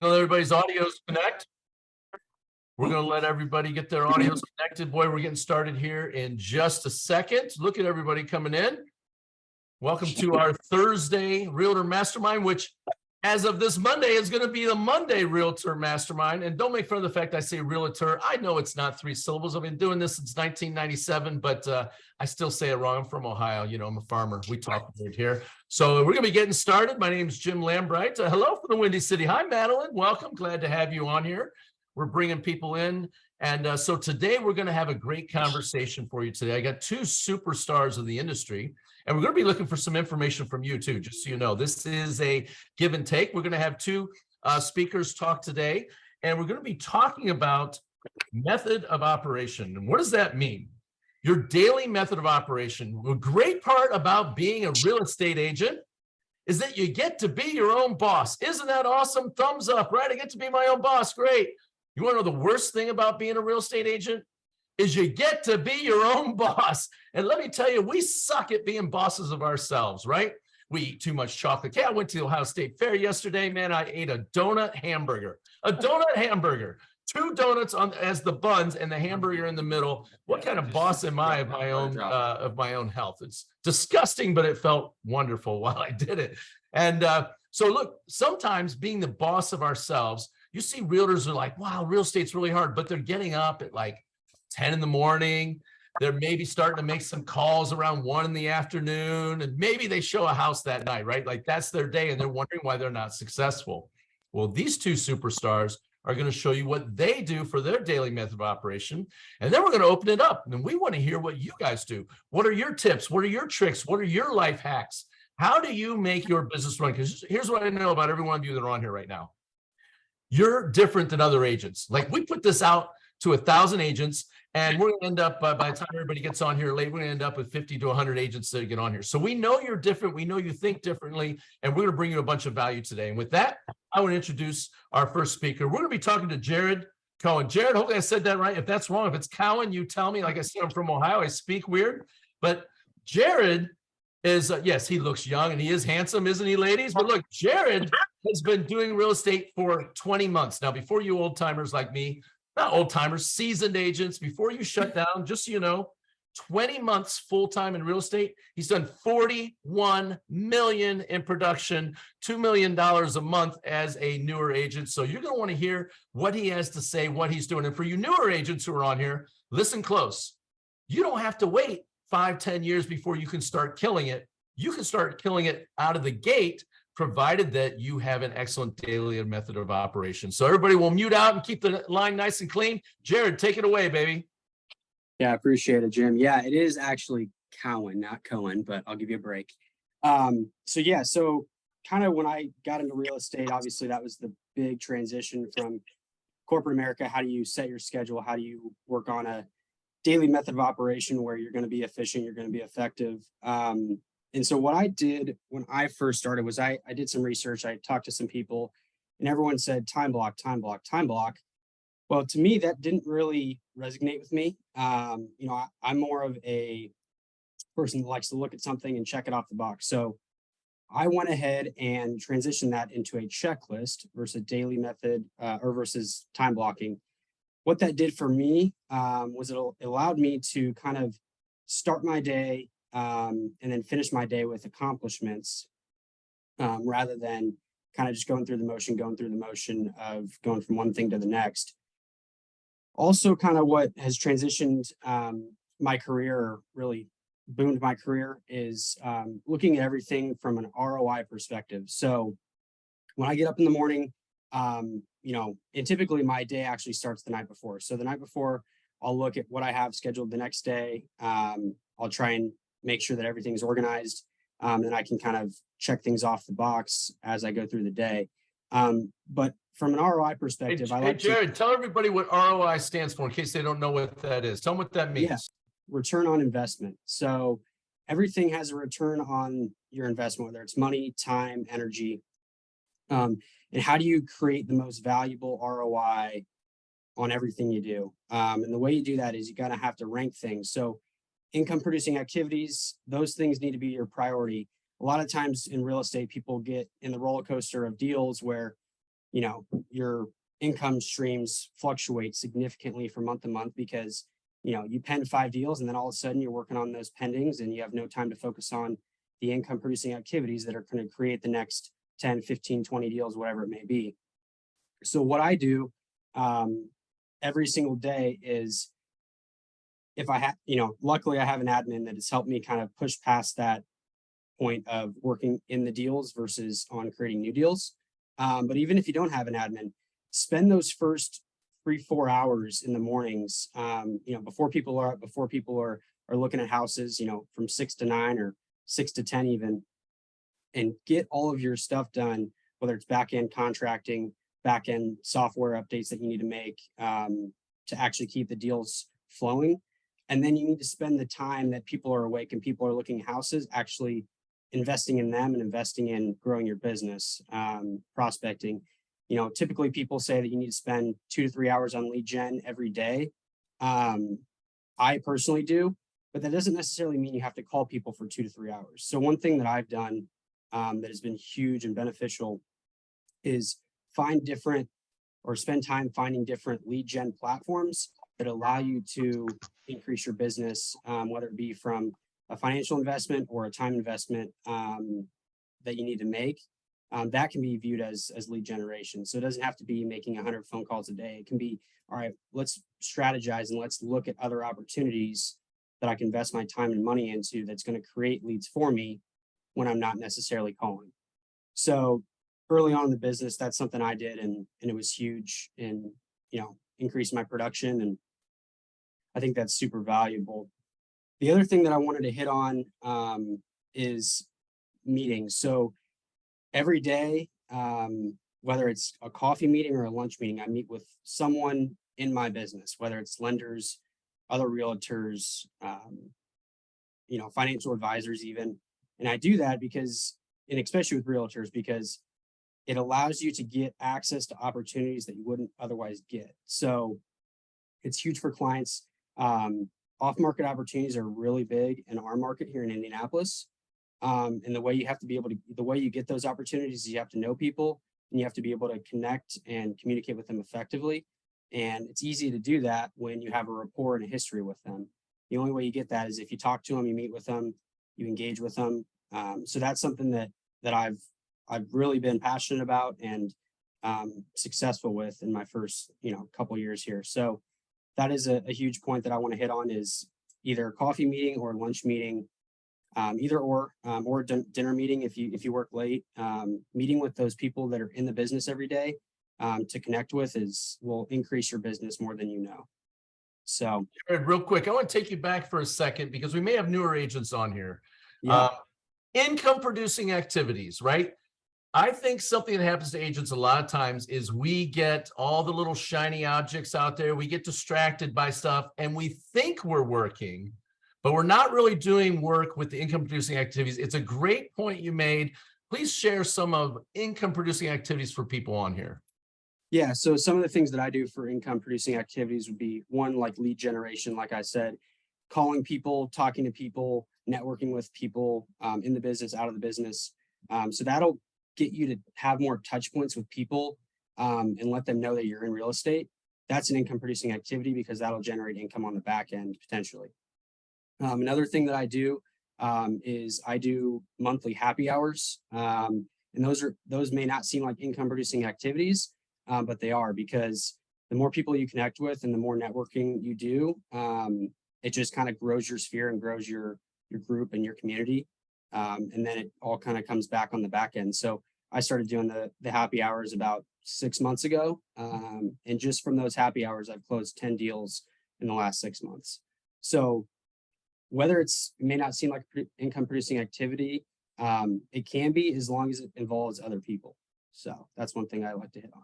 Well, everybody's audios connect. We're going to let everybody get their audios connected. Boy, we're getting started here in just a second. Look at everybody coming in. Welcome to our Thursday Realtor Mastermind, which as of this Monday is going to be the Monday Realtor Mastermind. And don't make fun of the fact I say realtor. I know it's not 3 syllables. I've been doing this since 1997, but I still say it wrong. I'm from Ohio. You know, I'm a farmer. We talk weird here. So we're going to be getting started. My name is Jim Lambright. Hello from the Windy City. Hi, Madeline. Welcome. Glad to have you on here. We're bringing people in. And so today we're going to have a great conversation for you today. I got 2 superstars of the industry, and we're going to be looking for some information from you too, just so you know. This is a give and take. We're going to have 2 speakers talk today, and we're going to be talking about method of operation. And what does that mean? Your daily method of operation. The great part about being a real estate agent is that you get to be your own boss. Isn't that awesome? Thumbs up, right? I get to be my own boss. Great. You want to know the worst thing about being a real estate agent? Is you get to be your own boss. And let me tell you, we suck at being bosses of ourselves, right? We eat too much chocolate cake. I went to the Ohio State Fair yesterday, man. I ate a donut hamburger. 2 donuts as the buns and the hamburger in the middle. What kind of boss am I of my own health? It's disgusting, but it felt wonderful while I did it. And so look, sometimes being the boss of ourselves, you see realtors are like, wow, real estate's really hard, but they're getting up at like 10 in the morning. They're maybe starting to make some calls around 1 in the afternoon, and maybe they show a house that night, right? Like that's their day, and they're wondering why they're not successful. Well, these 2 superstars are going to show you what they do for their daily method of operation, and then we're going to open it up, and we want to hear what you guys do. What are your tips? What are your tricks? What are your life hacks? How do you make your business run? Because here's what I know about every one of you that are on here right now. You're different than other agents. Like we put this out to 1,000 agents, and we're going to end up, by the time everybody gets on here late, we're going to end up with 50 to 100 agents that get on here. So we know you're different. We know you think differently, and we're going to bring you a bunch of value today. And with that, I want to introduce our first speaker. We're going to be talking to Jared Cohen. Jared, hopefully I said that right. If that's wrong, if it's Cohen, you tell me. Like I said, I'm from Ohio. I speak weird. But Jared is, yes, he looks young and he is handsome, isn't he, ladies? But look, Jared has been doing real estate for 20 months. Now, before you old timers like me, not old timers, seasoned agents, before you shut down, just so you know, 20 months full-time in real estate. He's done 41 million in production, $2 million a month as a newer agent. So you're going to want to hear what he has to say, what he's doing. And for you newer agents who are on here, listen close. You don't have to wait 5-10 years before you can start killing it. You can start killing it out of the gate, provided that you have an excellent daily method of operation. So everybody will mute out and keep the line nice and clean. Jared, take it away, baby. Yeah, I appreciate it, Jim. Yeah, it is actually Cowan, not Cohen, but I'll give you a break. So kind of when I got into real estate, obviously that was the big transition from corporate America. How do you set your schedule? How do you work on a daily method of operation where you're going to be efficient, you're going to be effective? And so what I did when I first started was I did some research. I talked to some people, and everyone said time block, time block, time block. Well, to me, that didn't really resonate with me. I'm more of a person that likes to look at something and check it off the box. So I went ahead and transitioned that into a checklist versus a daily method or versus time blocking. What that did for me was it allowed me to kind of start my day and then finish my day with accomplishments rather than kind of just going through the motion of going from one thing to the next. Also, kind of what has transitioned my career, or really boomed my career, is looking at everything from an ROI perspective. So when I get up in the morning, and typically my day actually starts the night before. So the night before, I'll look at what I have scheduled the next day. I'll try and make sure that everything's organized, and I can kind of check things off the box as I go through the day. But from an ROI perspective, Jared, tell everybody what ROI stands for in case they don't know what that is. Tell them what that means. Yeah, return on investment. So everything has a return on your investment, whether it's money, time, energy. And how do you create the most valuable ROI on everything you do? And the way you do that is you gotta have to rank things. So income producing activities, those things need to be your priority. A lot of times in real estate, people get in the roller coaster of deals where your income streams fluctuate significantly from month to month because, you pen 5 deals and then all of a sudden you're working on those pendings and you have no time to focus on the income producing activities that are going to create the next 10, 15, 20 deals, whatever it may be. So what I do every single day is, if I have, luckily I have an admin that has helped me kind of push past that point of working in the deals versus on creating new deals. But even if you don't have an admin, spend those first 3-4 hours in the mornings, before people are up, before people are looking at houses, from 6 to 9 or 6 to 10 even, and get all of your stuff done, whether it's back end contracting, back end software updates that you need to make to actually keep the deals flowing. And then you need to spend the time that people are awake and people are looking at houses, actually investing in them and investing in growing your business, prospecting. Typically people say that you need to spend 2 to 3 hours on lead gen every day. I personally do, but that doesn't necessarily mean you have to call people for 2 to 3 hours. So one thing that I've done that has been huge and beneficial is spend time finding different lead gen platforms that allow you to increase your business, whether it be from a financial investment or a time investment that you need to make. That can be viewed as lead generation. So it doesn't have to be making 100 phone calls a day. It can be, all right, let's strategize and let's look at other opportunities that I can invest my time and money into that's going to create leads for me when I'm not necessarily calling. So early on in the business, that's something I did, and it was huge in, increasing my production. And I think that's super valuable. The other thing that I wanted to hit on is meetings. So every day, whether it's a coffee meeting or a lunch meeting, I meet with someone in my business, whether it's lenders, other realtors, financial advisors even. And I do that because, and especially with realtors, because it allows you to get access to opportunities that you wouldn't otherwise get. So it's huge for clients. Off-market opportunities are really big in our market here in Indianapolis. And the way you get those opportunities is you have to know people and you have to be able to connect and communicate with them effectively. And it's easy to do that when you have a rapport and a history with them. The only way you get that is if you talk to them, you meet with them, you engage with them. So that's something that I've really been passionate about and successful with in my first, couple years here. So that is a huge point that I want to hit on, is either a coffee meeting or a lunch meeting, either or dinner meeting if you work late. Meeting with those people that are in the business every day to connect with will increase your business more than you know. So Jared, real quick, I want to take you back for a second because we may have newer agents on here. yeah. Income producing activities, right? I think something that happens to agents a lot of times is we get all the little shiny objects out there. We get distracted by stuff and we think we're working, but we're not really doing work with the income producing activities. It's a great point you made. Please share some of income producing activities for people on here. Yeah. So some of the things that I do for income producing activities would be one, like lead generation, like I said, calling people, talking to people, networking with people in the business, out of the business. So that'll get you to have more touch points with people and let them know that you're in real estate. That's an income producing activity because that'll generate income on the back end potentially. Another thing that I do is I do monthly happy hours. And those may not seem like income producing activities, but they are, because the more people you connect with and the more networking you do, it just kind of grows your sphere and grows your group and your community. And then it all kind of comes back on the back end. So I started doing the happy hours about 6 months ago. And just from those happy hours, I've closed 10 deals in the last 6 months. So whether it may not seem like income producing activity, it can be, as long as it involves other people. So that's one thing I like to hit on.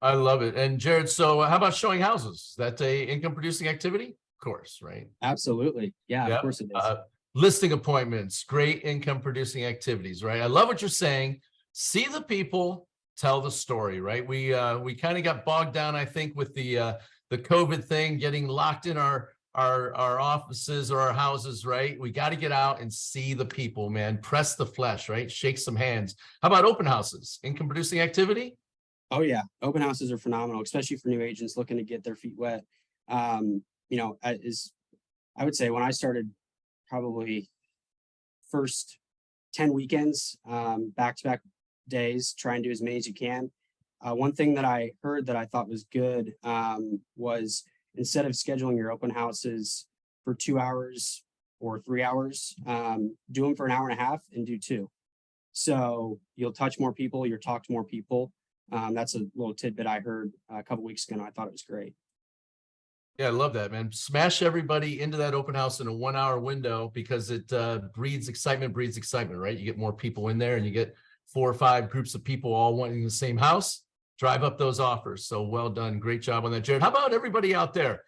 I love it. And Jared, so how about showing houses? Is that a income producing activity? Of course, right? Absolutely. Yeah, Yep. of course it is. Listing appointments, great income producing activities, right? I love what you're saying. See the people, tell the story, right? We kind of got bogged down, I think, with the COVID thing, getting locked in our offices or our houses, right? We got to get out and see the people, man. Press the flesh, right? Shake some hands. How about open houses? Income producing activity? Oh yeah, open houses are phenomenal, especially for new agents looking to get their feet wet. You know, I would say when I started, probably first 10 weekends, back to back days, try and do as many as you can. One thing that I heard that I thought was good, was instead of scheduling your open houses for 2 hours or 3 hours, do them for an hour and a half and do two. So you'll touch more people, you'll talk to more people. That's a little tidbit I heard a couple weeks ago, and I thought it was great. Yeah, I love that, man. Smash everybody into that open house in a 1 hour window because it breeds excitement, right? You get more people in there and you get 4 or 5 groups of people all wanting the same house, drive up those offers. So well done. Great job on that, Jared. How about everybody out there?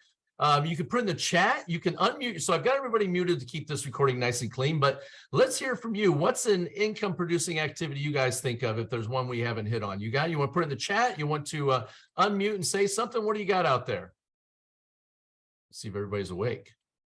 You can put in the chat, you can unmute. So I've got everybody muted to keep this recording nice and clean, but let's hear from you. What's an income producing activity you guys think of if there's one we haven't hit on? You want to put in the chat? You want to unmute and say something? What do you got out there? See if everybody's awake.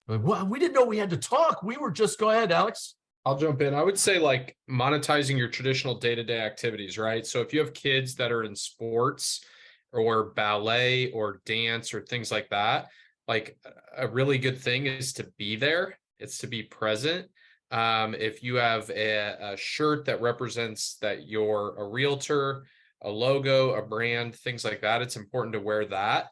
Like, well, we didn't know we had to talk. We were just, go ahead, Alex. I'll jump in. I would say like monetizing your traditional day-to-day activities, right? So if you have kids that are in sports or ballet or dance or things like that, like a really good thing is to be there. It's to be present. If you have a shirt that represents that you're a realtor, a logo, a brand, things like that, it's important to wear that.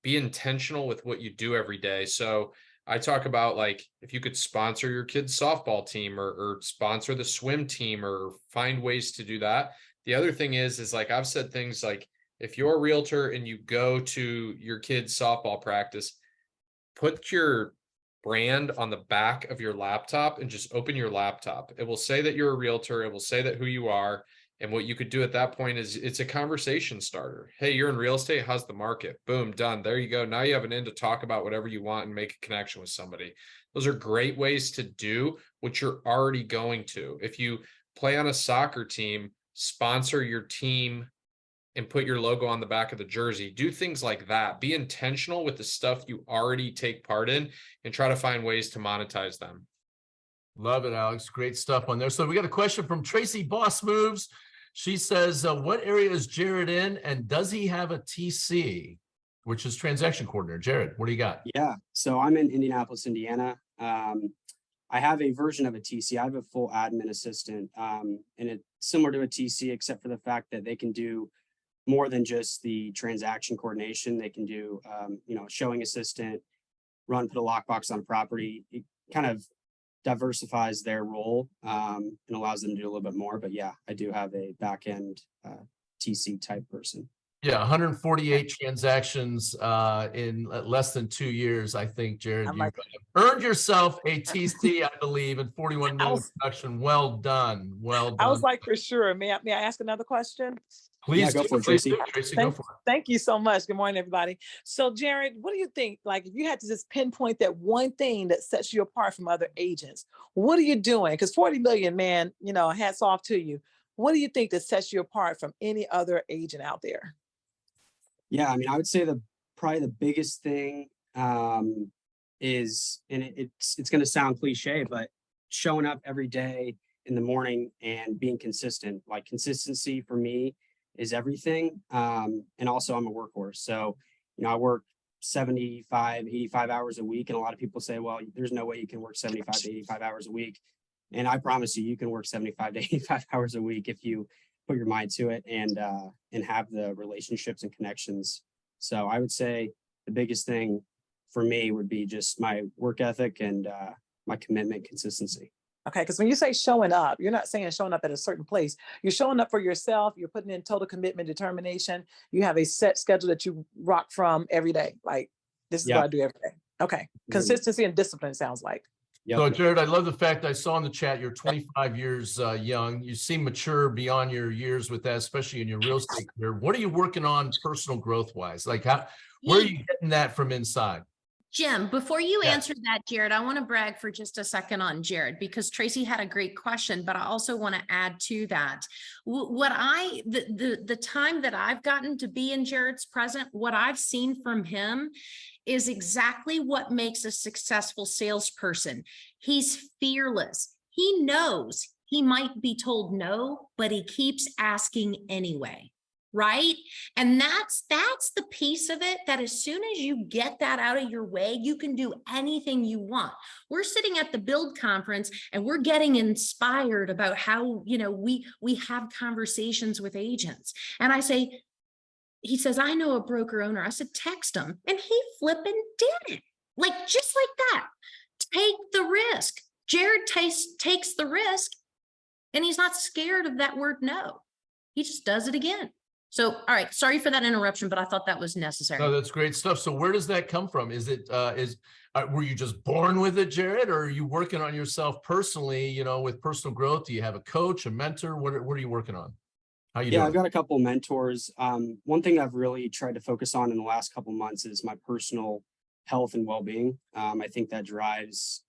Be intentional with what you do every day. So I talk about like if you could sponsor your kid's softball team or sponsor the swim team or find ways to do that. The other thing is like I've said things like if you're a realtor and you go to your kid's softball practice, put your brand on the back of your laptop and just open your laptop. It will say that you're a realtor. It will say that who you are. And what you could do at that point is it's a conversation starter. Hey, you're in real estate. How's the market? Boom, done. There you go. Now you have an end to talk about whatever you want and make a connection with somebody. Those are great ways to do what you're already going to. If you play on a soccer team, sponsor your team and put your logo on the back of the jersey. Do things like that. Be intentional with the stuff you already take part in and try to find ways to monetize them. Love it, Alex. Great stuff on there. So we got a question from Tracy Boss Moves. She says, what area is Jared in and does he have a TC, which is transaction coordinator? Jared, what do you got? Yeah, so I'm in Indianapolis, Indiana. I have a version of a TC. I have a full admin assistant, and it's similar to a TC, except for the fact that they can do more than just the transaction coordination. They can do, you know, showing assistant, put a lockbox on property. It kind of diversifies their role and allows them to do a little bit more. But yeah, I do have a back end TC type person. Yeah, 148 transactions in less than 2 years. I think, Jared, you earned yourself a TC, I believe, in 41 million production. Well done. Well done. I was like, for sure. May I ask another question? Please go for it, Tracy. Tracy, go for it. Thank you so much. Good morning, everybody. So, Jared, what do you think? Like, if you had to just pinpoint that one thing that sets you apart from other agents, what are you doing? Because 40 million, man, you know, hats off to you. What do you think that sets you apart from any other agent out there? Yeah, I mean, I would say probably the biggest thing is, and it's going to sound cliche, but showing up every day in the morning and being consistent. Like consistency for me is everything. And also I'm a workhorse. So, you know, I work 75, 85 hours a week. And a lot of people say, well, there's no way you can work 75 to 85 hours a week. And I promise you, you can work 75 to 85 hours a week if you put your mind to it and have the relationships and connections. So I would say the biggest thing for me would be just my work ethic and my commitment, consistency. Okay, because when you say showing up, you're not saying showing up at a certain place. You're showing up for yourself. You're putting in total commitment, determination. You have a set schedule that you rock from every day. Like, this is what I do every day. Okay, consistency and discipline sounds like. Yep. So, Jared, I love the fact I saw in the chat you're 25 years young. You seem mature beyond your years with that, especially in your real estate career. What are you working on personal growth wise? Like, where are you getting that from inside? Jim, before you answer that, Jared, I want to brag for just a second on Jared because Tracy had a great question, but I also want to add to that. The time that I've gotten to be in Jared's present, what I've seen from him is exactly what makes a successful salesperson. He's fearless. He knows he might be told no, but he keeps asking anyway. right? And that's the piece of it that as soon as you get that out of your way, you can do anything you want. We're sitting at the Build conference and we're getting inspired about how, we have conversations with agents. And he says, I know a broker owner. I said, text him. And he flipping did it. Like, just like that. Take the risk. Jared takes the risk, and he's not scared of that word no. He just does it again. So, all right, sorry for that interruption, but I thought that was necessary. No, that's great stuff. So where does that come from? Is it, were you just born with it, Jared, or are you working on yourself personally, with personal growth? Do you have a coach, a mentor? What are you working on? How you doing? I've got a couple of mentors. One thing I've really tried to focus on in the last couple of months is my personal health and well-being. I think that drives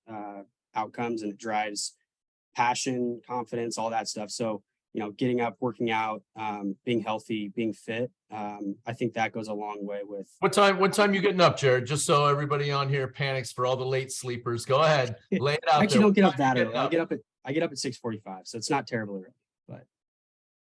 outcomes, and it drives passion, confidence, all that stuff. So, getting up, working out, being healthy, being fit. I think that goes a long way with. What time you getting up, Jared? Just so everybody on here panics for all the late sleepers. Go ahead, lay it out. I actually there. don't get up What that time you early. getting up? I get up at 6:45, so it's not terribly early. But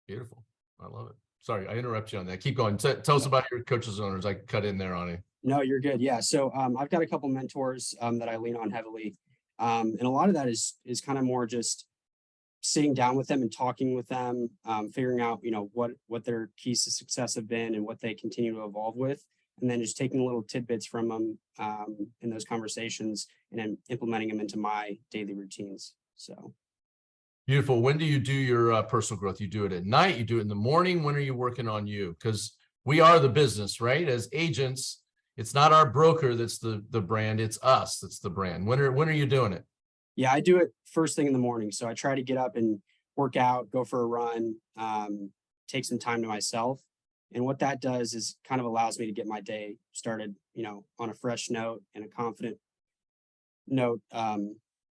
Beautiful. I love it. Sorry, I interrupt you on that. Keep going. Tell us about your coaches and owners. I cut in there on it. no, you're good. Yeah. So I've got a couple mentors that I lean on heavily. And a lot of that is kind of more just sitting down with them and talking with them, figuring out, what their keys to success have been and what they continue to evolve with. And then just taking little tidbits from them in those conversations and then implementing them into my daily routines. So. Beautiful. When do you do your personal growth? You do it at night, you do it in the morning. When are you working on you? Because we are the business, right? As agents, it's not our broker that's the brand, it's us that's the brand. When are you doing it? Yeah, I do it first thing in the morning. So I try to get up and work out, go for a run, take some time to myself. And what that does is kind of allows me to get my day started, on a fresh note and a confident note,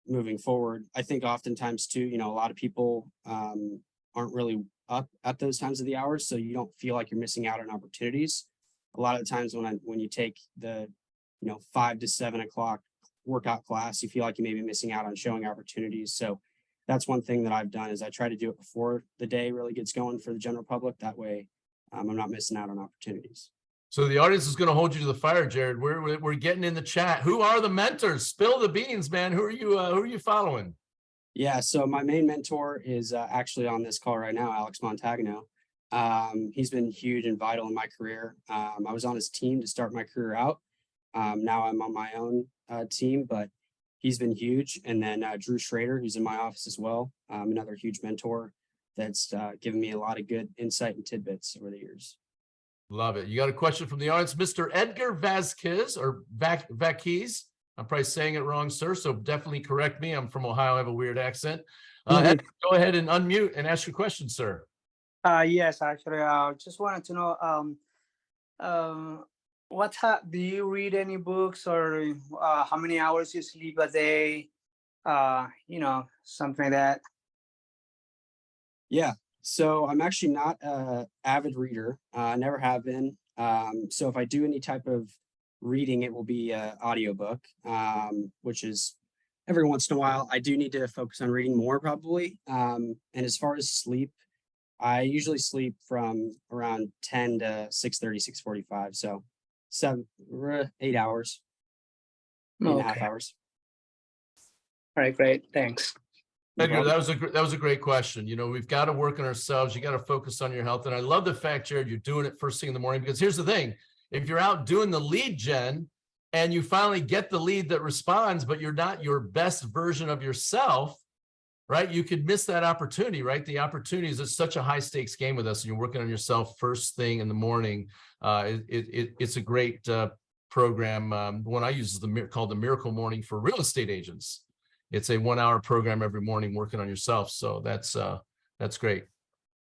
moving forward. I think oftentimes too, a lot of people aren't really up at those times of the hours, so you don't feel like you're missing out on opportunities. A lot of the times when you take the 5 to 7 o'clock workout class, you feel like you may be missing out on showing opportunities. So that's one thing that I've done is I try to do it before the day really gets going for the general public. That way I'm not missing out on opportunities. So the audience is going to hold you to the fire, Jared. We're getting in the chat. Who are the mentors? Spill the beans, man. Who are you following? Yeah, so my main mentor is actually on this call right now, Alex Montagano. He's been huge and vital in my career. I was on his team to start my career out. Now I'm on my own team, but he's been huge. And then Drew Schrader, who's in my office as well, another huge mentor that's given me a lot of good insight and tidbits over the years. Love it. You got a question from the audience, Mr. Edgar Vasquez or Vaquiz. I'm probably saying it wrong, sir. So definitely correct me. I'm from Ohio. I have a weird accent. Edgar, go ahead and unmute and ask your question, sir. Yes, actually, I just wanted to know, do you read any books, or how many hours you sleep a day? Something like that. Yeah. So I'm actually not an avid reader. I never have been. So if I do any type of reading, it will be an audiobook, which is every once in a while. I do need to focus on reading more probably. And as far as sleep, I usually sleep from around 10 to 6:30, 6:45. So 8 hours, 8.5 hours. All right, great. Thanks. Edgar, that was a great question. We've got to work on ourselves. You got to focus on your health. And I love the fact, Jared, you're doing it first thing in the morning, because here's the thing. If you're out doing the lead gen and you finally get the lead that responds, but you're not your best version of yourself, right? You could miss that opportunity, right? The opportunity is such a high stakes game with us, and you're working on yourself first thing in the morning. It's a great program. The one I use is called the Miracle Morning for real estate agents. It's a 1-hour program every morning working on yourself. So that's great.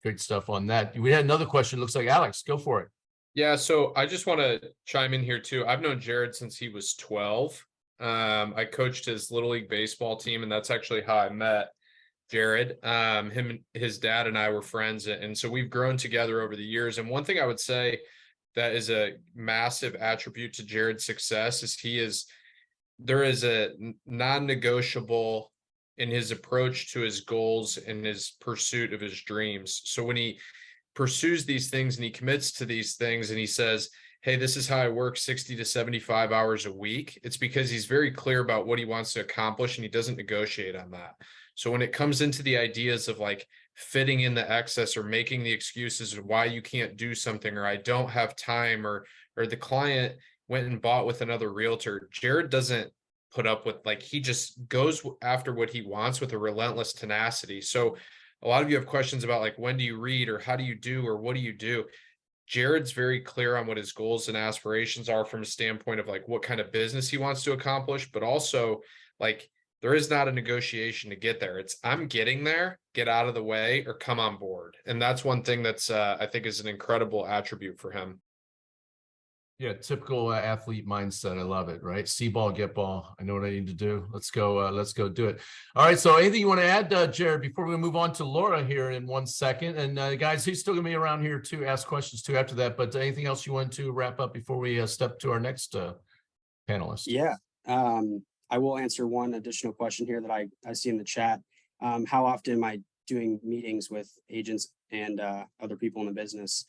Great stuff on that. We had another question. Looks like Alex, go for it. Yeah, so I just want to chime in here too. I've known Jared since he was 12. I coached his Little League baseball team, and that's actually how I met Jared. His dad and I were friends, and so we've grown together over the years. And one thing I would say that is a massive attribute to Jared's success is there is a non-negotiable in his approach to his goals and his pursuit of his dreams. So when he pursues these things and he commits to these things and he says, hey, this is how I work 60 to 75 hours a week, it's because he's very clear about what he wants to accomplish and he doesn't negotiate on that. So when it comes into the ideas of like fitting in the excess or making the excuses of why you can't do something, or I don't have time, or the client went and bought with another realtor, Jared doesn't put up with, like, he just goes after what he wants with a relentless tenacity. So a lot of you have questions about like, when do you read, or how do you do, or what do you do? Jared's very clear on what his goals and aspirations are from a standpoint of like what kind of business he wants to accomplish, but also like there is not a negotiation to get there. It's I'm getting there, get out of the way, or come on board. And that's one thing that's I think is an incredible attribute for him. Yeah, typical athlete mindset. I love it, right? See ball, get ball. I know what I need to do. Let's go do it. All right. So anything you want to add, Jared, before we move on to Laura here in 1 second? And guys, he's still gonna be around here to ask questions too after that. But anything else you want to wrap up before we step to our next panelist? Yeah. I will answer one additional question here that I see in the chat. How often am I doing meetings with agents and other people in the business?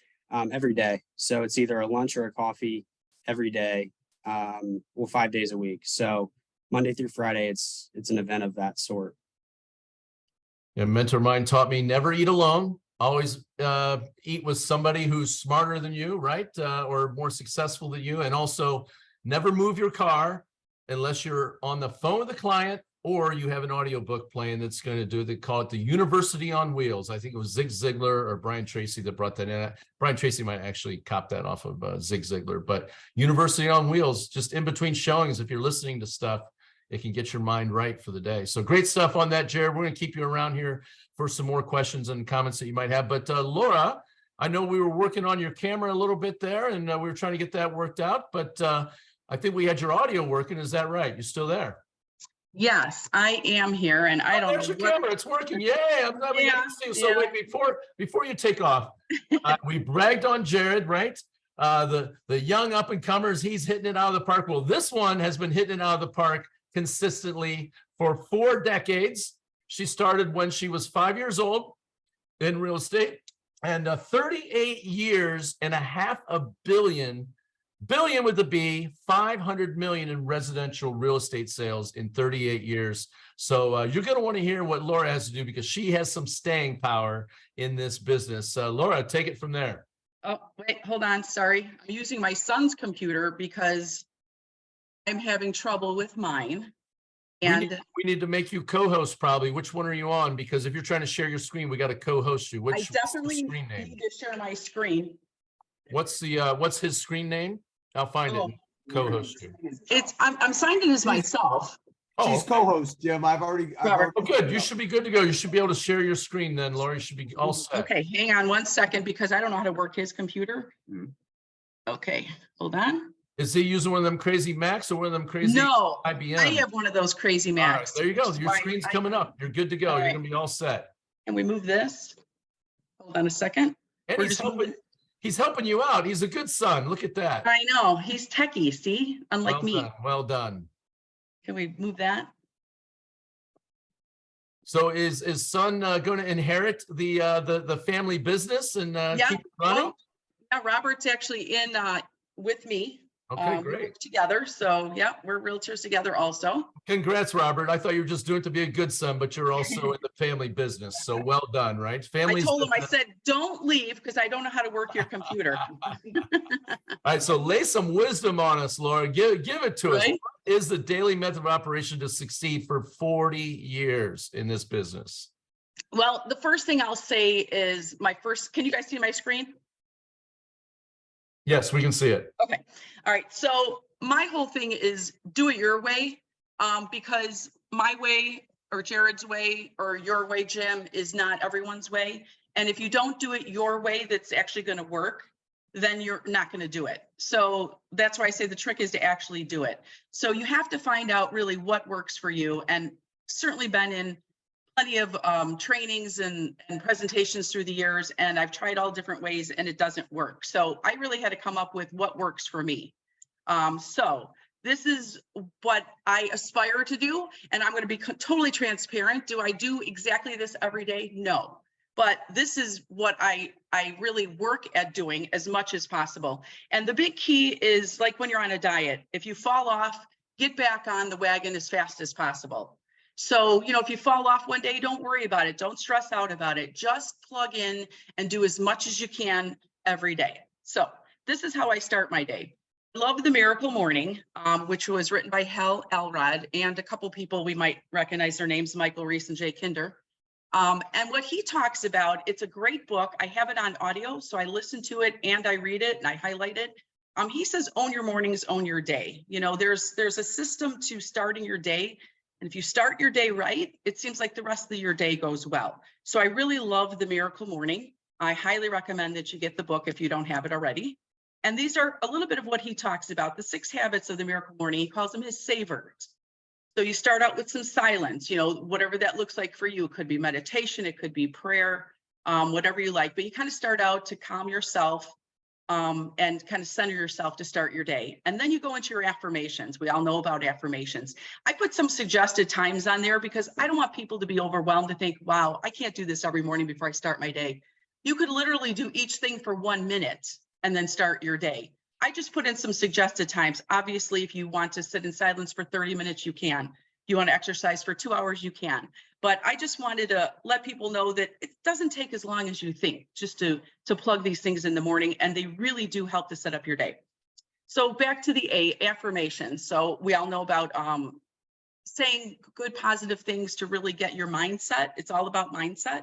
Every day. So it's either a lunch or a coffee every day, 5 days a week. So Monday through Friday, it's an event of that sort. Yeah, mentor of mine taught me never eat alone. Always eat with somebody who's smarter than you, right? Or more successful than you. And also never move your car unless you're on the phone with the client or you have an audiobook playing that's going to do, they call it the University on Wheels. I think it was Zig Ziglar or Brian Tracy that brought that in. Brian Tracy might actually cop that off of Zig Ziglar, but University on Wheels, just in between showings, if you're listening to stuff, it can get your mind right for the day. So great stuff on that, Jared. We're going to keep you around here for some more questions and comments that you might have. But Laura, I know we were working on your camera a little bit there and we were trying to get that worked out, but I think we had your audio working. Is that right? You still there? Yes, I am here, and I don't There's know your camera. It's working. Yay! I'm glad we got to see you. So wait, before you take off, we bragged on Jared, right? The young up and comers, he's hitting it out of the park. Well, this one has been hitting it out of the park consistently for 4 decades. She started when she was 5 years old in real estate, and 38 years and $500 million. Billion with a B, 500 million in residential real estate sales in 38 years. So you're going to want to hear what Laura has to do because she has some staying power in this business. Laura, take it from there. Oh, wait, hold on. Sorry. I'm using my son's computer because I'm having trouble with mine. And we need to make you co-host probably. Which one are you on? Because if you're trying to share your screen, we got to co-host you. I definitely need to share my screen. What's his screen name? I'll find it. Co-host you. I'm signed in as myself. She's co-host, Jim. I've already. Oh, good. You should be good to go. You should be able to share your screen then, Laura. You should be all set. Okay, hang on 1 second because I don't know how to work his computer. Okay, hold on. Is he using one of them crazy Macs or one of them crazy IBM? I have one of those crazy Macs. Right, there you go. Your screen's coming up. You're good to go. You're gonna be all set. Can we move this? Hold on a second. And he's helping you out. He's a good son. Look at that. I know. He's techie, see? Unlike me. Well done. Can we move that? So is son going to inherit the family business and keep it running? Well, yeah, Robert's actually in with me. Okay, We great. work together. So yeah, we're realtors together also. Congrats, Robert. I thought you were just doing it to be a good son, but you're also in the family business. So well done, right? I told him, I said, don't leave because I don't know how to work your computer. All right, so lay some wisdom on us, Laura. Give it to us. Right. What is the daily method of operation to succeed for 40 years in this business? Well, the first thing I'll say is can you guys see my screen? Yes, we can see it. Okay. All right. So my whole thing is do it your way, because my way or Jared's way or your way, Jim, is not everyone's way. And if you don't do it your way, that's actually going to work, then you're not going to do it. So that's why I say the trick is to actually do it. So you have to find out really what works for you, and certainly been in plenty of trainings and presentations through the years, and I've tried all different ways and it doesn't work. So I really had to come up with what works for me. So this is what I aspire to do, and I'm going to be totally transparent. Do I do exactly this every day? No. but this is what I really work at doing as much as possible. And the big key is like when you're on a diet, if you fall off, get back on the wagon as fast as possible. So, if you fall off one day, don't worry about it. Don't stress out about it. Just plug in and do as much as you can every day. So this is how I start my day. I love The Miracle Morning, which was written by Hal Elrod and a couple people we might recognize their names, Michael Reese and Jay Kinder. And what he talks about, it's a great book. I have it on audio, so I listen to it and I read it and I highlight it. He says, own your mornings, own your day. There's a system to starting your day. And if you start your day right, it seems like the rest of your day goes well. So I really love The Miracle Morning. I highly recommend that you get the book if you don't have it already. And these are a little bit of what he talks about, the 6 habits of the Miracle Morning. He calls them his savers. So you start out with some silence, whatever that looks like for you. It could be meditation, it could be prayer, whatever you like. But you kind of start out to calm yourself and kind of center yourself to start your day. And then you go into your affirmations. We all know about affirmations. I put some suggested times on there because I don't want people to be overwhelmed to think, wow, I can't do this every morning before I start my day. You could literally do each thing for 1 minute and then start your day. I just put in some suggested times. Obviously, if you want to sit in silence for 30 minutes, you can. If you want to exercise for 2 hours, you can. But I just wanted to let people know that it doesn't take as long as you think just to plug these things in the morning, and they really do help to set up your day. So back to the affirmations. So we all know about saying good, positive things to really get your mindset. It's all about mindset.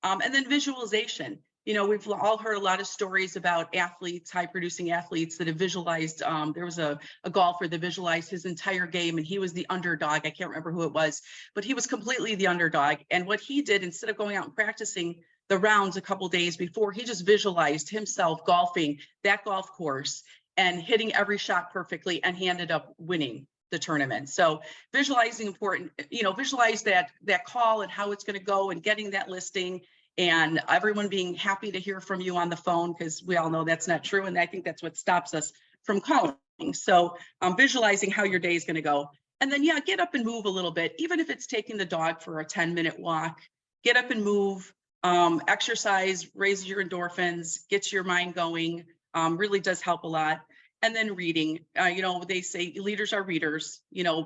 And then visualization. We've all heard a lot of stories about athletes, high producing athletes that have visualized. There was a golfer that visualized his entire game and he was the underdog. I can't remember who it was, but he was completely the underdog. And what he did, instead of going out and practicing the rounds a couple days before, he just visualized himself golfing that golf course and hitting every shot perfectly, and he ended up winning the tournament. So visualizing important, visualize that call and how it's going to go and getting that listing, and everyone being happy to hear from you on the phone, because we all know that's not true. And I think that's what stops us from calling. So visualizing how your day is going to go. And then, get up and move a little bit, even if it's taking the dog for a 10-minute walk. Get up and move, exercise, raises your endorphins, gets your mind going, really does help a lot. And then reading, they say leaders are readers.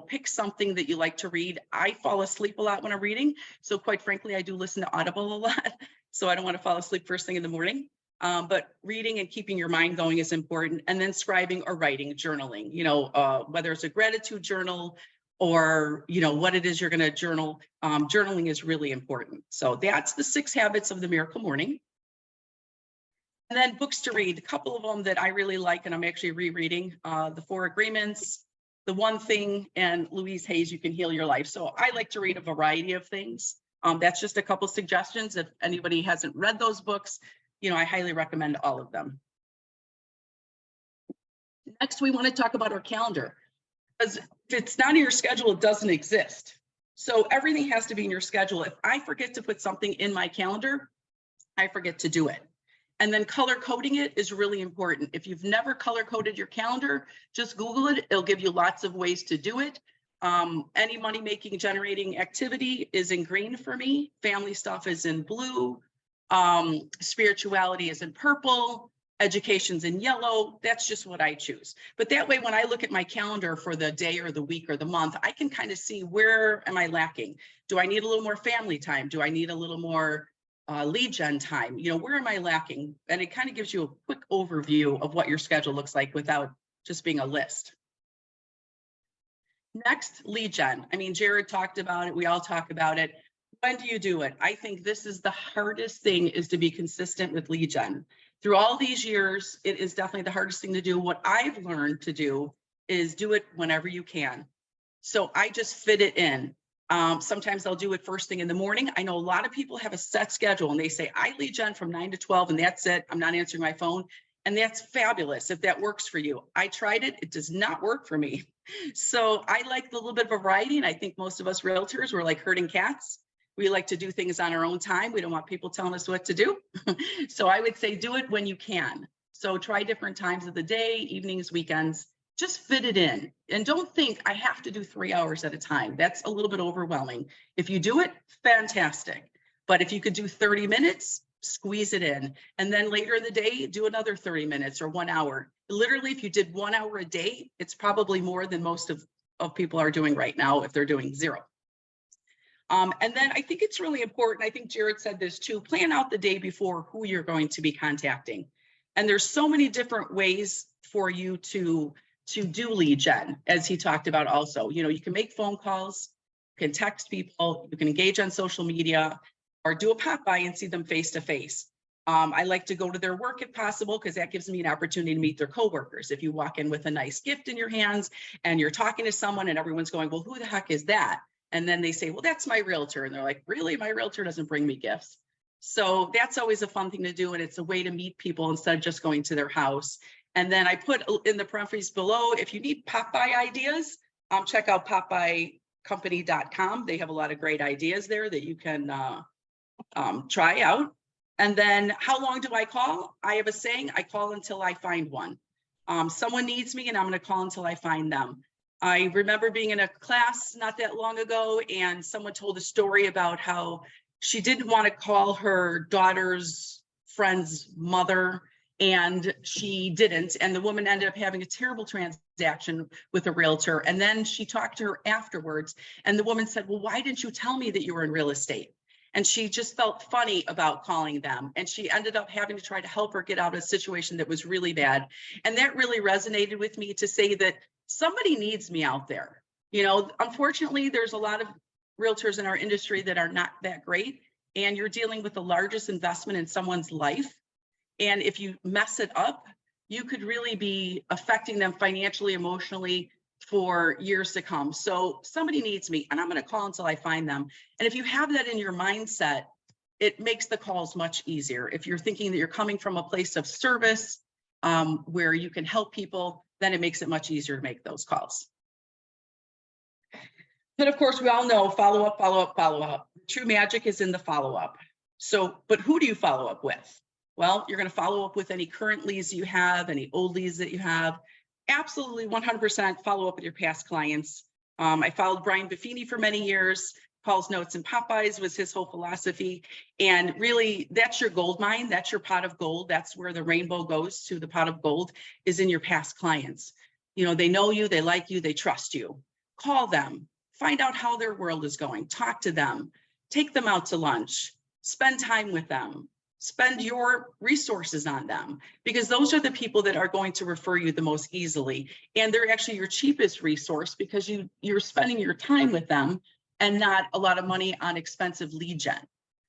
Pick something that you like to read. I fall asleep a lot when I'm reading. So quite frankly, I do listen to Audible a lot. So I don't want to fall asleep first thing in the morning. But reading and keeping your mind going is important. And then scribing or writing, journaling, whether it's a gratitude journal or, what it is you're going to journal. Journaling is really important. So that's the 6 habits of the Miracle Morning. And then books to read, a couple of them that I really like, and I'm actually rereading, The 4 Agreements, The One Thing, and Louise Hay's You Can Heal Your Life. So I like to read a variety of things. That's just a couple suggestions. If anybody hasn't read those books, I highly recommend all of them. Next, we want to talk about our calendar, because if it's not in your schedule, it doesn't exist. So everything has to be in your schedule. If I forget to put something in my calendar, I forget to do it. And then color coding it is really important. If you've never color coded your calendar, just Google it. It'll give you lots of ways to do it. Any money making generating activity is in green for me. Family stuff is in blue. Spirituality is in purple. Education's in yellow. That's just what I choose. But that way, when I look at my calendar for the day or the week or the month, I can kind of see, where am I lacking? Do I need a little more family time? Do I need a little more lead gen time? Where am I lacking? And it kind of gives you a quick overview of what your schedule looks like without just being a list. Next, lead gen. Jared talked about it. We all talk about it. When do you do it? I think this is the hardest thing, is to be consistent with lead gen. Through all these years, it is definitely the hardest thing to do. What I've learned to do is do it whenever you can. So I just fit it in. Sometimes I'll do it first thing in the morning. I know a lot of people have a set schedule and they say, I lead gen from 9 to 12 and that's it. I'm not answering my phone. And that's fabulous if that works for you. I tried it. It does not work for me. So I like a little bit of variety. And I think most of us realtors, we're like herding cats. We like to do things on our own time. We don't want people telling us what to do. So I would say do it when you can. So try different times of the day, evenings, weekends. Just fit it in, and don't think I have to do 3 hours at a time. That's a little bit overwhelming. If you do it, fantastic. But if you could do 30 minutes, squeeze it in. And then later in the day, do another 30 minutes or 1 hour. Literally, if you did 1 hour a day, it's probably more than most of people are doing right now if they're doing 0. And then I think it's really important. I think Jared said this too, plan out the day before who you're going to be contacting. And there's so many different ways for you to do lead gen, as he talked about also. You know, you can make phone calls, you can text people, you can engage on social media, or do a pop by and see them face to face. I like to go to their work if possible, because that gives me an opportunity to meet their coworkers. If you walk in with a nice gift in your hands and you're talking to someone and everyone's going, well, who the heck is that? And then they say, well, that's my realtor. And they're like, really? My realtor doesn't bring me gifts. So that's always a fun thing to do. And it's a way to meet people instead of just going to their house. And then I put in the parentheses below, if you need pop-by ideas, check out popbycompany.com. They have a lot of great ideas there that you can try out. And then how long do I call? I have a saying, I call until I find one. Someone needs me and I'm going to call until I find them. I remember being in a class not that long ago, and someone told a story about how she didn't want to call her daughter's friend's mother, and she didn't. And the woman ended up having a terrible transaction with a realtor. And then she talked to her afterwards, and the woman said, well, why didn't you tell me that you were in real estate? And she just felt funny about calling them. And she ended up having to try to help her get out of a situation that was really bad. And that really resonated with me, to say that somebody needs me out there. You know, unfortunately, there's a lot of realtors in our industry that are not that great. And you're dealing with the largest investment in someone's life. And if you mess it up, you could really be affecting them financially, emotionally, for years to come. So somebody needs me, and I'm going to call until I find them. And if you have that in your mindset, it makes the calls much easier. If you're thinking that you're coming from a place of service, where you can help people, then it makes it much easier to make those calls. But of course, we all know follow up, follow up, follow up. True magic is in the follow up. So, but who do you follow up with? Well, you're going to follow up with any current leads you have, any old leads that you have. Absolutely 100% follow up with your past clients. I followed Brian Buffini for many years. Paul's Notes and Popeyes was his whole philosophy. And really, that's your gold mine. That's your pot of gold. That's where the rainbow goes to. The pot of gold is in your past clients. You know, they know you, they like you, they trust you. Call them, find out how their world is going, talk to them, take them out to lunch, spend time with them. Spend your resources on them, because those are the people that are going to refer you the most easily. And they're actually your cheapest resource, because you're spending your time with them and not a lot of money on expensive lead gen.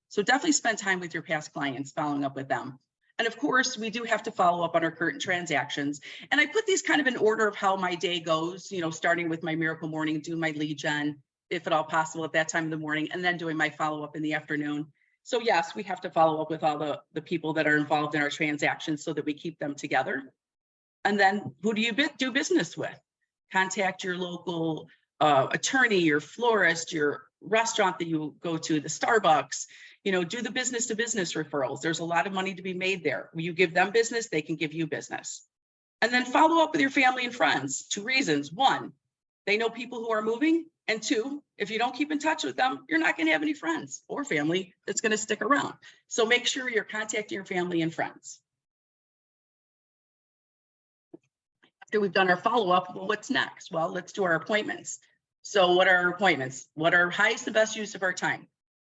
So definitely spend time with your past clients, following up with them. And of course, we do have to follow up on our current transactions. And I put these kind of in order of how my day goes, you know, starting with my miracle morning, doing my lead gen, if at all possible at that time of the morning, and then doing my follow up in the afternoon. So yes, we have to follow up with all the people that are involved in our transactions so that we keep them together. And then who do you do business with? Contact your local attorney, your florist, your restaurant that you go to, the Starbucks, you know, do the business to business referrals. There's a lot of money to be made there. When you give them business, they can give you business. And then follow up with your family and friends. 2 reasons. 1, they know people who are moving. And 2, if you don't keep in touch with them, you're not going to have any friends or family that's going to stick around. So make sure you're contacting your family and friends. After we've done our follow-up, well, what's next? Well, let's do our appointments. So what are our appointments? What are highest and best use of our time?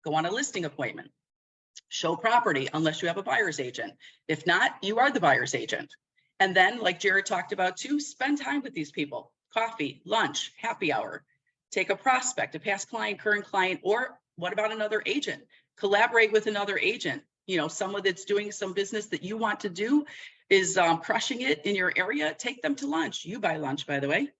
Go on a listing appointment. Show property unless you have a buyer's agent. If not, you are the buyer's agent. And then, like Jared talked about too, spend time with these people. Coffee, lunch, happy hour. Take a prospect, a past client, current client, or what about another agent? Collaborate with another agent. You know, someone that's doing some business that you want to do is crushing it in your area. Take them to lunch. You buy lunch, by the way.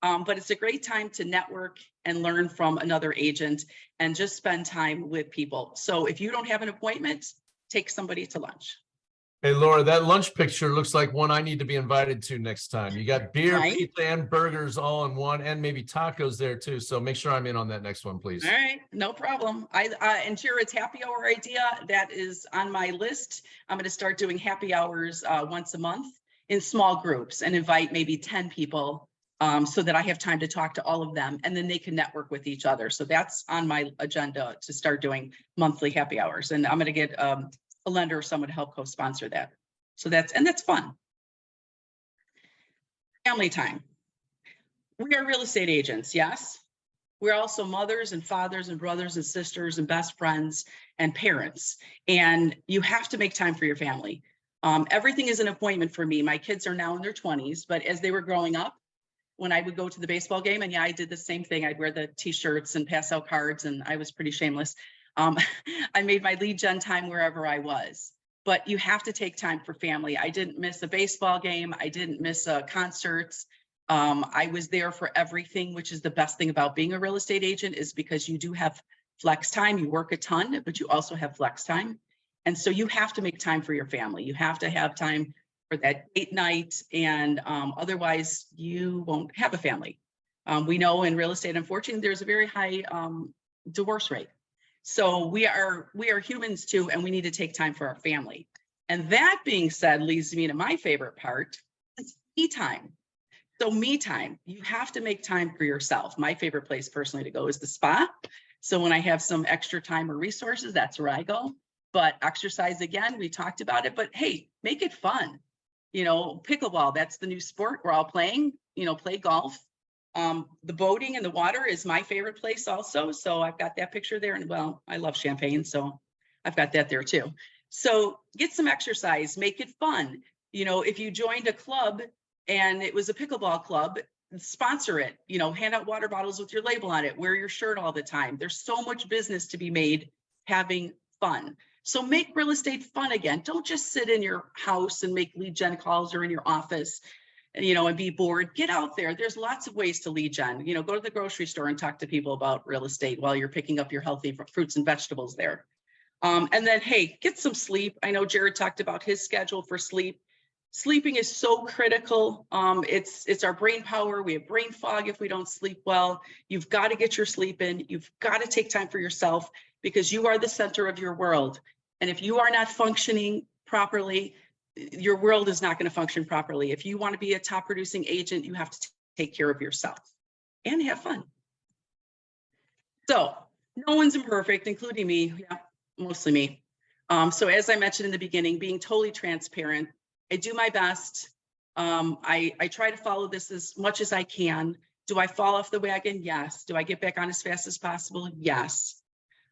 But it's a great time to network and learn from another agent and just spend time with people. So if you don't have an appointment, take somebody to lunch. Hey, Laura, that lunch picture looks like one I need to be invited to next time. You got beer, Right. pizza, and burgers all in one, and maybe tacos there too. So make sure I'm in on that next one, please. All right, no problem. And Jared's happy hour idea, that is on my list. I'm going to start doing happy hours once a month in small groups and invite maybe 10 people so that I have time to talk to all of them, and then they can network with each other. So that's on my agenda to start doing monthly happy hours. And I'm going to get a lender or someone to help co-sponsor that. So that's fun. Family time. We are real estate agents, yes. We're also mothers and fathers and brothers and sisters and best friends and parents. And you have to make time for your family. Everything is an appointment for me. My kids are now in their 20s, but as they were growing up, when I would go to the baseball game, and yeah, I did the same thing. I'd wear the t-shirts and pass out cards, and I was pretty shameless. I made my lead gen time wherever I was. But you have to take time for family. I didn't miss a baseball game. I didn't miss concerts. I was there for everything, which is the best thing about being a real estate agent, is because you do have flex time. You work a ton, but you also have flex time. And so you have to make time for your family. You have to have time for that date night, and otherwise you won't have a family. We know in real estate, unfortunately, there's a very high divorce rate. So we are humans too, and we need to take time for our family. And that being said, leads me to my favorite part, it's me time. So me time, you have to make time for yourself. My favorite place personally to go is the spa. So when I have some extra time or resources, that's where I go. But exercise, again, we talked about it, but hey, make it fun. You know, pickleball, that's the new sport we're all playing, you know, play golf. The boating in the water is my favorite place also. So I've got that picture there, and well, I love champagne, so I've got that there too. So get some exercise, make it fun. You know, if you joined a club and it was a pickleball club, sponsor it, you know, hand out water bottles with your label on it, wear your shirt all the time. There's so much business to be made having fun. So make real estate fun again. Don't just sit in your house and make lead gen calls or in your office, you know, and be bored. Get out there. There's lots of ways to lead gen. You know, go to the grocery store and talk to people about real estate while you're picking up your healthy fruits and vegetables there. And then, hey, get some sleep. I know Jared talked about his schedule for sleep. Sleeping is so critical. It's our brain power. We have brain fog if we don't sleep well. You've got to get your sleep in. You've got to take time for yourself, because you are the center of your world. And if you are not functioning properly, your world is not going to function properly. If you want to be a top producing agent, you have to take care of yourself and have fun. So no one's imperfect, including me. Yeah, mostly me. So as I mentioned in the beginning, being totally transparent, I do my best. I try to follow this as much as I can. Do I fall off the wagon? Yes. Do I get back on as fast as possible? Yes.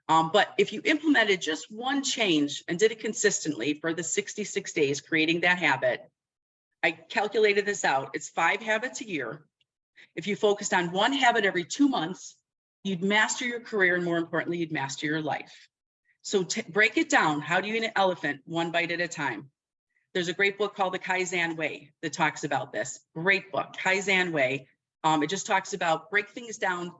But if you implemented just one change and did it consistently for the 66 days, creating that habit, I calculated this out. It's 5 habits a year. If you focused on one habit every 2 months, you'd master your career, and more importantly, you'd master your life. So break it down. How do you eat an elephant? One bite at a time. There's a great book called The Kaizen Way that talks about this. Great book, Kaizen Way. It just talks about break things down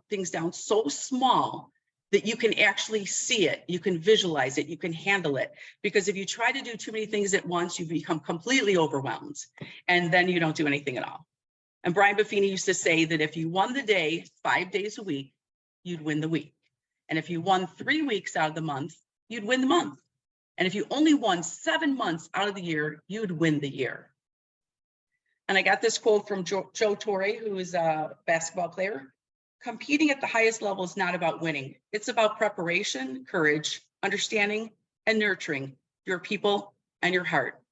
so small that you can actually see it, you can visualize it, you can handle it. Because if you try to do too many things at once, you become completely overwhelmed, and then you don't do anything at all. And Brian Buffini used to say that if you won the day 5 days a week, you'd win the week. And if you won 3 weeks out of the month, you'd win the month. And if you only won 7 months out of the year, you'd win the year. And I got this quote from Joe Torre, who is a basketball player. Competing at the highest level is not about winning. It's about preparation, courage, understanding, and nurturing your people and your heart.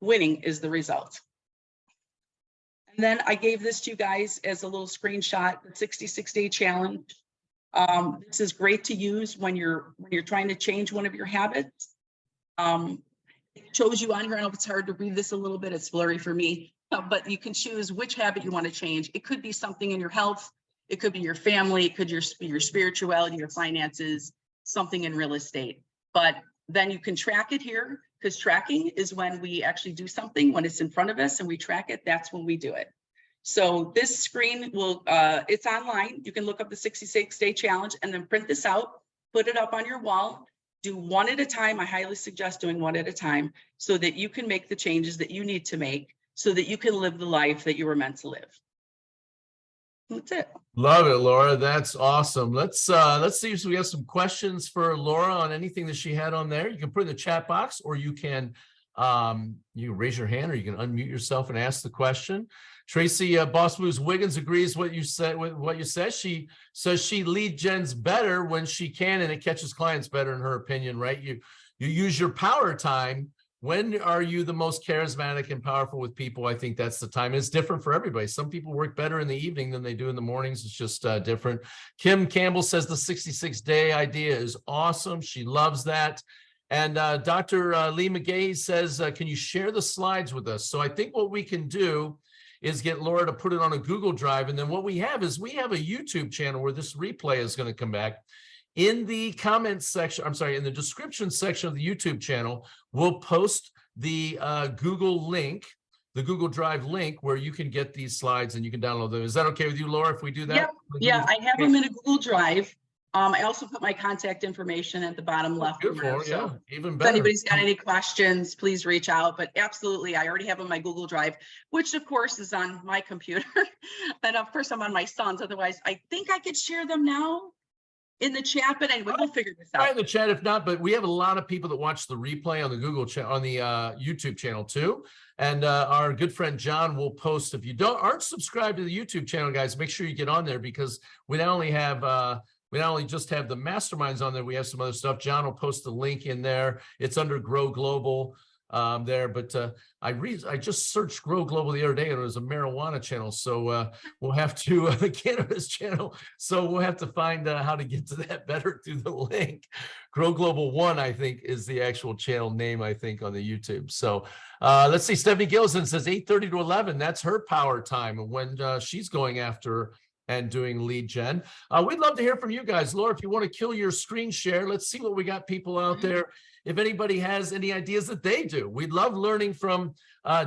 Winning is the result. And then I gave this to you guys as a little screenshot, the 66-day challenge. This is great to use when you're trying to change one of your habits. It shows you on here. I know it's hard to read this a little bit. It's blurry for me, but you can choose which habit you want to change. It could be something in your health. It could be your family. It could be your spirituality, your finances, something in real estate. But then you can track it here, because tracking is when we actually do something, when it's in front of us and we track it, that's when we do it. So this screen will, it's online. You can look up the 66-day challenge and then print this out, put it up on your wall, do one at a time. I highly suggest doing one at a time so that you can make the changes that you need to make so that you can live the life that you were meant to live. That's it. Love it, Laura. That's awesome. Let's see if we have some questions for Laura on anything that she had on there. You can put in the chat box, or you can You can raise your hand or you can unmute yourself and ask the question. Tracy Boss Moves Wiggins agrees with what you said. She says she lead gens better when she can, and it catches clients better in her opinion, right? You use your power time. When are you the most charismatic and powerful with people? I think that's the time. It's different for everybody. Some people work better in the evening than they do in the mornings. It's just different. Kim Campbell says the 66-day idea is awesome. She loves that. And Dr. Lee McGahee says, can you share the slides with us? So I think what we can do is get Laura to put it on a Google Drive. And then what we have is we have a YouTube channel where this replay is going to come back. In the comments section, I'm sorry, in the description section of the YouTube channel, we'll post the Google link, the Google Drive link, where you can get these slides and you can download them. Is that okay with you, Laura, if we do that? Yep. Yeah, I have them in a Google Drive. I also put my contact information at the bottom left. Beautiful, corner, yeah, so even if better. anybody's got any questions, please reach out. But absolutely, I already have on my Google Drive, which of course is on my computer. And of course, I'm on my son's. Otherwise, I think I could share them now in the chat, but anyway, we'll figure this out. Try in the chat if not, but we have a lot of people that watch the replay on the Google channel, on the YouTube channel too. And our good friend John will post. If you aren't subscribed to the YouTube channel, guys, make sure you get on there, because we not only just have the masterminds on there, we have some other stuff. John will post the link in there. It's under Grow Global there, but I just searched Grow Global the other day and it was a marijuana channel, so we'll have to the cannabis channel, so we'll have to find how to get to that better through the link. Grow Global 1, I think, is the actual channel name, I think, on the YouTube. So let's see, Stephanie Gilson says 8:30 to 11, that's her power time when she's going after and doing lead gen. We'd love to hear from you guys. Laura, if you want to kill your screen share, let's see what we got people out there. If anybody has any ideas that they do, we'd love learning from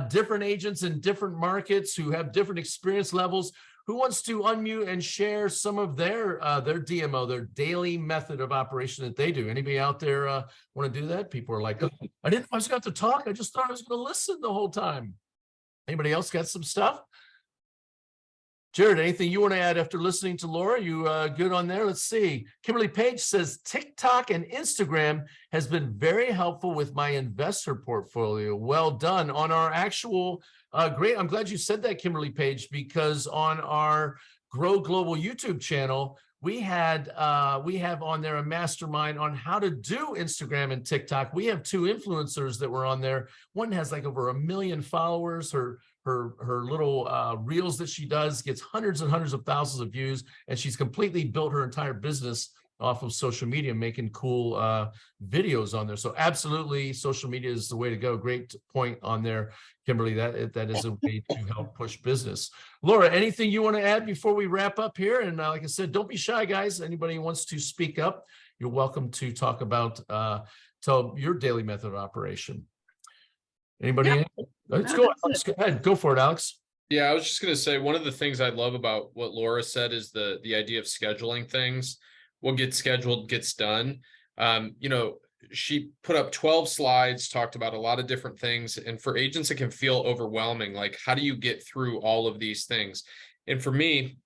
different agents in different markets who have different experience levels. Who wants to unmute and share some of their DMO, their daily method of operation that they do? Anybody out there want to do that? People are like, oh, I didn't know I was going to talk. I just thought I was going to listen the whole time. Anybody else got some stuff? Jared, anything you want to add after listening to Laura? You good on there? Let's see. Kimberly Page says TikTok and Instagram has been very helpful with my investor portfolio. Well done. On our actual great. I'm glad you said that, Kimberly Page, because on our Grow Global YouTube channel, we have on there a mastermind on how to do Instagram and TikTok. We have 2 influencers that were on there. One has like over 1 million followers. Her little reels that she does gets hundreds and hundreds of thousands of views, and she's completely built her entire business off of social media, making cool videos on there. So absolutely, social media is the way to go. Great point on there, Kimberly. That is a way to help push business. Laura, anything you want to add before we wrap up here? And like I said, don't be shy, guys. Anybody who wants to speak up, you're welcome to talk about tell your daily method of operation. Anybody? Yeah. Let's go. Alex, go ahead. Go for it, Alex. Yeah, I was just going to say, one of the things I love about what Laura said is the idea of scheduling things. What gets scheduled gets done. You know, she put up 12 slides, talked about a lot of different things. And for agents, it can feel overwhelming. Like, how do you get through all of these things? And for me,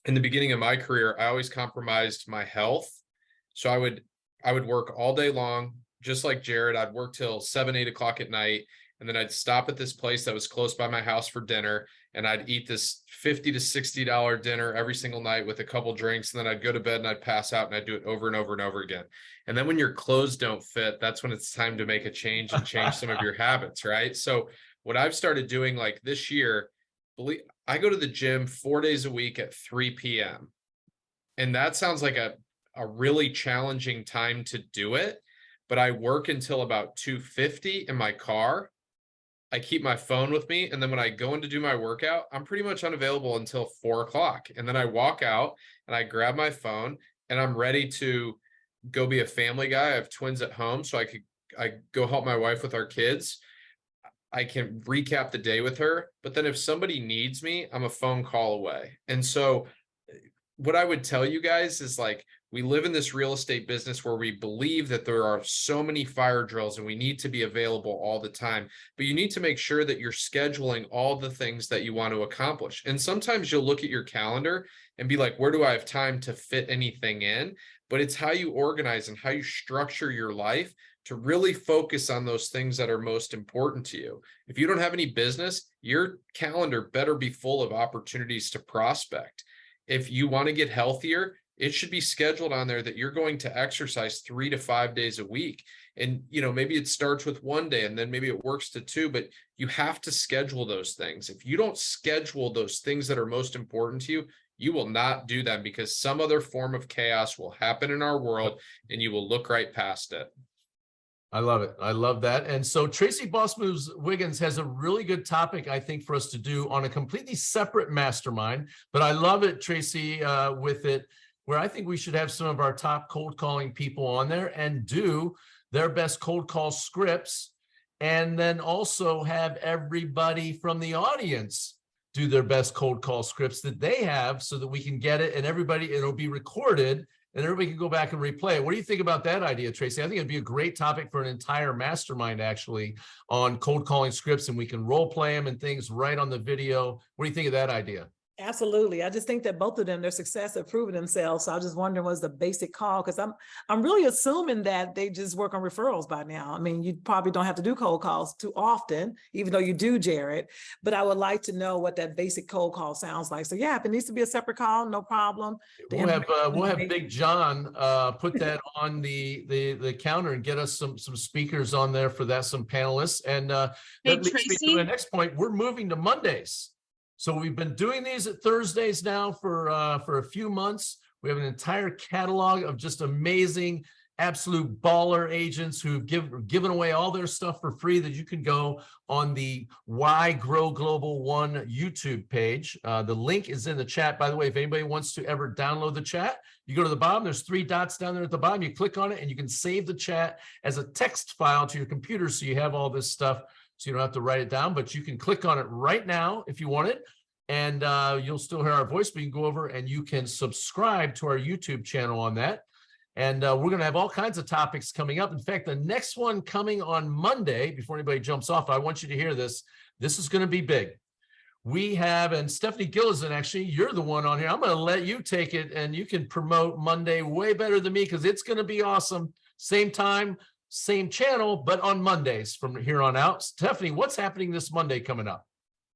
in the beginning of my career, I always compromised my health. So I would work all day long, just like Jared. I'd work till 7, 8 o'clock at night. And then I'd stop at this place that was close by my house for dinner. And I'd eat this $50 to $60 dinner every single night with a couple drinks. And then I'd go to bed and I'd pass out, and I'd do it over and over and over again. And then when your clothes don't fit, that's when it's time to make a change and change some of your habits, right? So what I've started doing, like this year, I go to the gym 4 days a week at 3 p.m. And that sounds like a really challenging time to do it. But I work until about 2:50 in my car. I keep my phone with me. And then when I go in to do my workout, I'm pretty much unavailable until 4 o'clock. And then I walk out and I grab my phone and I'm ready to go be a family guy. I have twins at home, so I go help my wife with our kids. I can recap the day with her. But then if somebody needs me, I'm a phone call away. And so what I would tell you guys is, like, we live in this real estate business where we believe that there are so many fire drills and we need to be available all the time, but you need to make sure that you're scheduling all the things that you want to accomplish. And sometimes you'll look at your calendar and be like, where do I have time to fit anything in? But it's how you organize and how you structure your life to really focus on those things that are most important to you. If you don't have any business, your calendar better be full of opportunities to prospect. If you want to get healthier, it should be scheduled on there that you're going to exercise 3 to 5 days a week. And, maybe it starts with 1 day and then maybe it works to 2, but you have to schedule those things. If you don't schedule those things that are most important to you, you will not do them, because some other form of chaos will happen in our world and you will look right past it. I love it. I love that. And so Tracy Boss Moves Wiggins has a really good topic, I think, for us to do on a completely separate mastermind. But I love it, Tracy, with it, where I think we should have some of our top cold calling people on there and do their best cold call scripts. And then also have everybody from the audience do their best cold call scripts that they have, so that we can get it and it'll be recorded and everybody can go back and replay it. What do you think about that idea, Tracy? I think it'd be a great topic for an entire mastermind, actually, on cold calling scripts, and we can role play them and things right on the video. What do you think of that idea? Absolutely. I just think that both of them, their success have proven themselves. So I was just wondering what's the basic call, because I'm really assuming that they just work on referrals by now. I mean, you probably don't have to do cold calls too often, even though you do, Jared. But I would like to know what that basic cold call sounds like. So yeah, if it needs to be a separate call, no problem. We'll have Big John put that on the counter and get us some speakers on there for that, some panelists. And that leads me to the next point. We're moving to Mondays. So we've been doing these at Thursdays now for a few months. We have an entire catalog of just amazing, absolute baller agents who've given away all their stuff for free, that you can go on the Why Grow Global One YouTube page. The link is in the chat. By the way, if anybody wants to ever download the chat, you go to the bottom, there's 3 dots down there at the bottom. You click on it and you can save the chat as a text file to your computer, so you have all this stuff. So you don't have to write it down, but you can click on it right now if you want it. And you'll still hear our voice, but you can go over and you can subscribe to our YouTube channel on that. And we're going to have all kinds of topics coming up. In fact, the next one coming on Monday, before anybody jumps off, I want you to hear this. This is going to be big. We have, and Stephanie Gillison, actually, you're the one on here. I'm going to let you take it, and you can promote Monday way better than me, because it's going to be awesome. Same time, same channel, but on Mondays from here on out. Stephanie, what's happening this Monday coming up?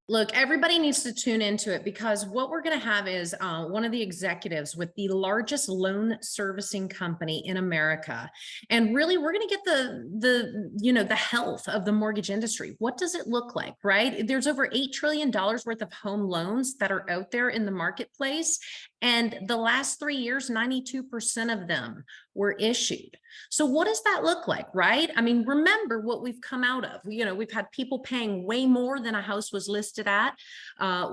Look, everybody needs to tune into it, because what we're going to have is one of the executives with the largest loan servicing company in America. And really, we're going to get the health of the mortgage industry. What does it look like, right? There's over $8 trillion worth of home loans that are out there in the marketplace. And the last 3 years, 92% of them were issued. So what does that look like, right? I mean, remember what we've come out of. We've had people paying way more than a house was listed at.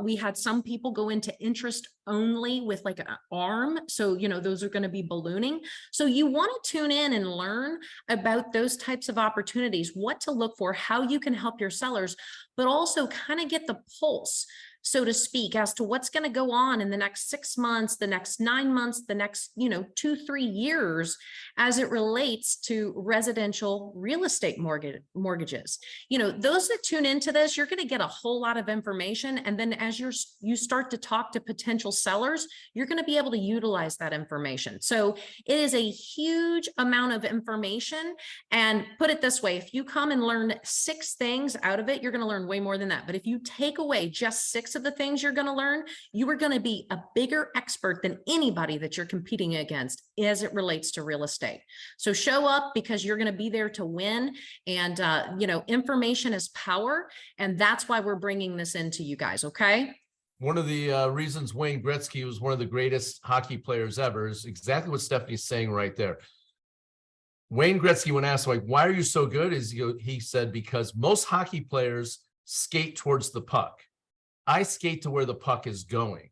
We had some people go into interest only with like an ARM. So, those are going to be ballooning. So you want to tune in and learn about those types of opportunities, what to look for, how you can help your sellers, but also kind of get the pulse, so to speak, as to what's going to go on in the next 6 months, the next 9 months, the next, 2-3 years, as it relates to residential real estate mortgages. Those that tune into this, you're going to get a whole lot of information. And then as you start to talk to potential sellers, you're going to be able to utilize that information. So it is a huge amount of information. And put it this way, if you come and learn 6 things out of it, you're going to learn way more than that. But if you take away just 6 of the things you're going to learn, you are going to be a bigger expert than anybody that you're competing against as it relates to real estate. So show up, because you're going to be there to win. And, information is power. And that's why we're bringing this into you guys. Okay. One of the reasons Wayne Gretzky was one of the greatest hockey players ever is exactly what Stephanie's saying right there. Wayne Gretzky, when asked, why are you so good? He said, because most hockey players skate towards the puck. I skate to where the puck is going.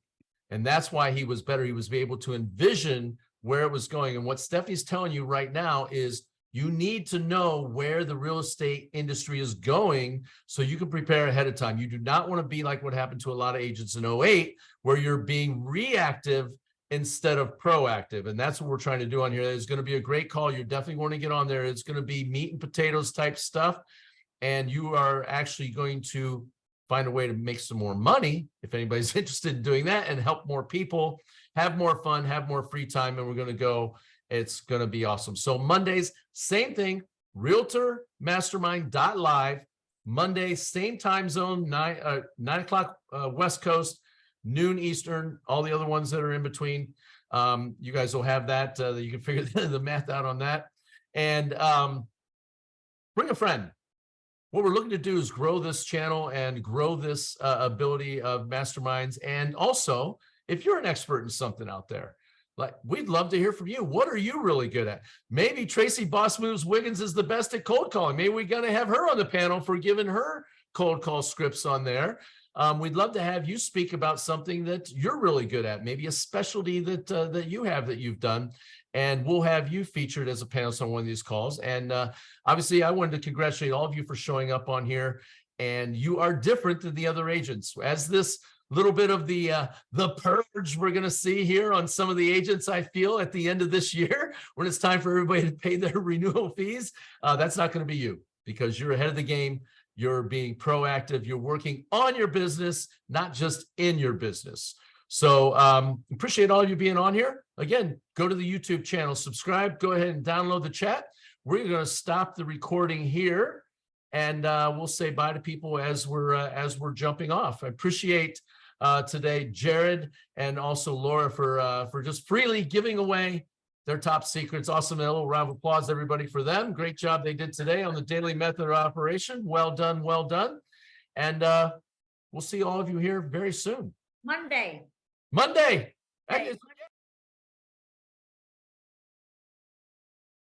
And that's why he was better. He was able to envision where it was going. And what Stephanie's telling you right now is you need to know where the real estate industry is going so you can prepare ahead of time. You do not want to be like what happened to a lot of agents in 2008, where you're being reactive instead of proactive. And that's what we're trying to do on here. It's going to be a great call. You're definitely going to get on there. It's going to be meat and potatoes type stuff. And you are actually going to find a way to make some more money, if anybody's interested in doing that, and help more people, have more fun, have more free time. And we're going to go, it's going to be awesome. So Mondays, same thing. realtormastermind.live, Monday, same time zone, 9 o'clock West Coast, noon Eastern, all the other ones that are in between. You guys will have that. You can figure the math out on that. And bring a friend. What we're looking to do is grow this channel and grow this ability of masterminds. And also, if you're an expert in something out there, like, we'd love to hear from you. What are you really good at? Maybe Tracy Boss Moves Wiggins is the best at cold calling. Maybe we're going to have her on the panel for giving her cold call scripts on there. We'd love to have you speak about something that you're really good at, maybe a specialty that you have that you've done, and we'll have you featured as a panelist on one of these calls. And obviously, I wanted to congratulate all of you for showing up on here, and you are different than the other agents. As this little bit of the purge we're going to see here on some of the agents, I feel, at the end of this year, when it's time for everybody to pay their renewal fees, that's not going to be you, because you're ahead of the game. You're being proactive. You're working on your business, not just in your business. So appreciate all of you being on here. Again, go to the YouTube channel, subscribe, go ahead and download the chat. We're going to stop the recording here, and we'll say bye to people as we're jumping off. I appreciate today Jared and also Laura for just freely giving away their top secrets. Awesome. A little round of applause, everybody, for them. Great job they did today on the daily method of operation. Well done. Well done. And we'll see all of you here very soon. Monday. Monday. Right. It's